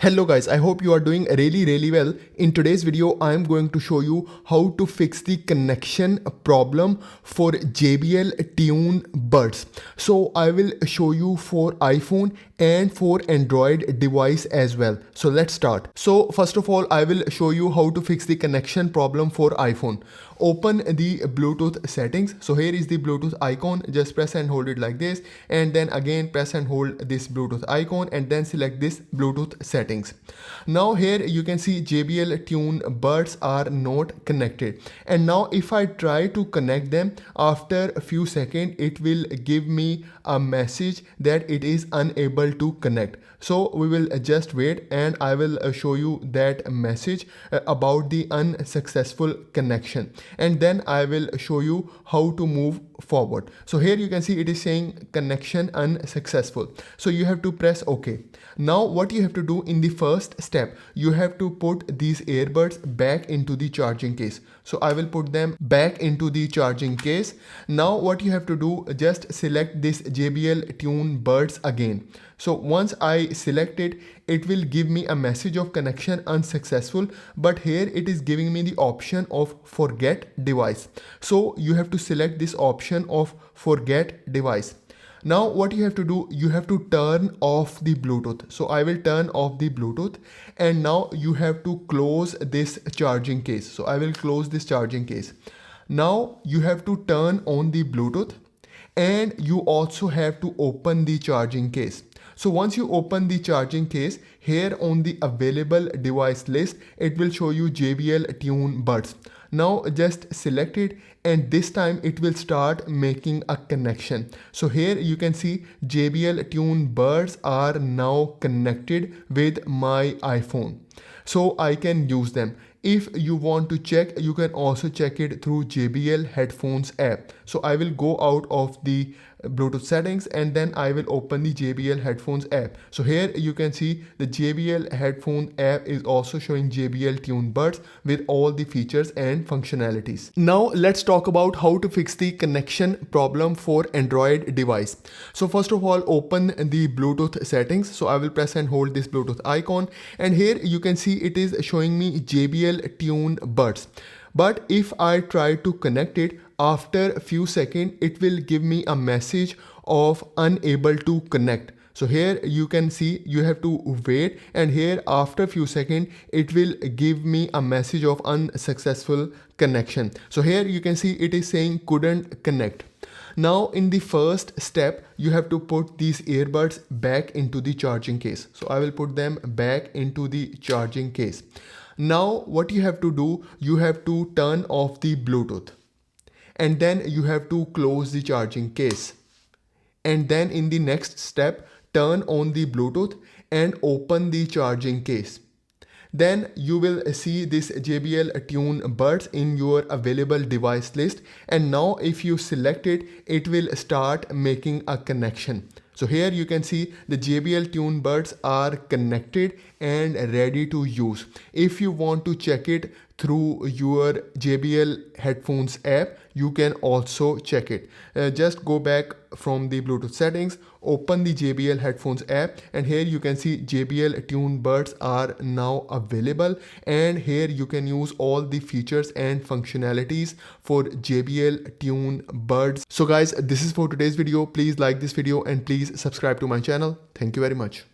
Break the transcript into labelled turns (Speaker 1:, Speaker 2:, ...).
Speaker 1: Hello guys, I hope you are doing really well. In today's video, I am going to show you how to fix the connection problem for JBL Tune Buds. So I will show you for iPhone and for Android device as well. So let's start. So first of all, I will show you how to fix the connection problem for iPhone. Open the Bluetooth settings. So here is the Bluetooth icon. Just press and hold it like this, and then again press and hold this Bluetooth icon, and then select this Bluetooth settings. Now here you can see JBL Tune Buds are not connected, and now if I try to connect them, after a few seconds it will give me a message that it is unable to connect. So we will just wait, and I will show you that message about the unsuccessful connection, and then I will show you how to move forward. So here you can see it is saying connection unsuccessful. So you have to press OK. Now what you have to do in the first step, you have to put these earbuds back into the charging case. So I will put them back into the charging case. Now what you have to do, just select this JBL Tune Buds again. So once I select it, it will give me a message of connection unsuccessful, but here it is giving me the option of forget device. So you have to select this option of forget device. Now what you have to do, you have to turn off the Bluetooth. So I will turn off the Bluetooth, and now you have to close this charging case. So I will close this charging case. Now you have to turn on the Bluetooth, and you also have to open the charging case. So once you open the charging case, here on the available device list, it will show you JBL Tune Buds. Now just select it, and this time it will start making a connection. So here you can see JBL Tune Buds are now connected with my iPhone. So I can use them. If you want to check, you can also check it through JBL Headphones app. So I will go out of the Bluetooth settings, and then I will open the JBL Headphones app. So here you can see the JBL Headphone app is also showing JBL Tune Buds with all the features and functionalities. Now let's talk about how to fix the connection problem for Android device. So first of all, open the Bluetooth settings. So I will press and hold this Bluetooth icon, and here you can see it is showing me JBL Tune Buds. But if I try to connect it, after a few seconds, it will give me a message of unable to connect. So here you can see you have to wait, and here after a few seconds, it will give me a message of unsuccessful connection. So here you can see it is saying couldn't connect. Now in the first step, you have to put these earbuds back into the charging case. So I will put them back into the charging case. Now what you have to do, you have to turn off the Bluetooth, and then you have to close the charging case. And then in the next step, turn on the Bluetooth and open the charging case. Then you will see this JBL Tune Buds in your available device list, and now if you select it, it will start making a connection. So here you can see the JBL Tune Buds are connected and ready to use. If you want to check it through your JBL Headphones app, you can also check it. Just go back from the Bluetooth settings, open the JBL Headphones app, and here you can see JBL Tune Buds are now available, and here you can use all the features and functionalities for JBL Tune Buds. So guys, this is for today's video. Please like this video and please subscribe to my channel. Thank you very much.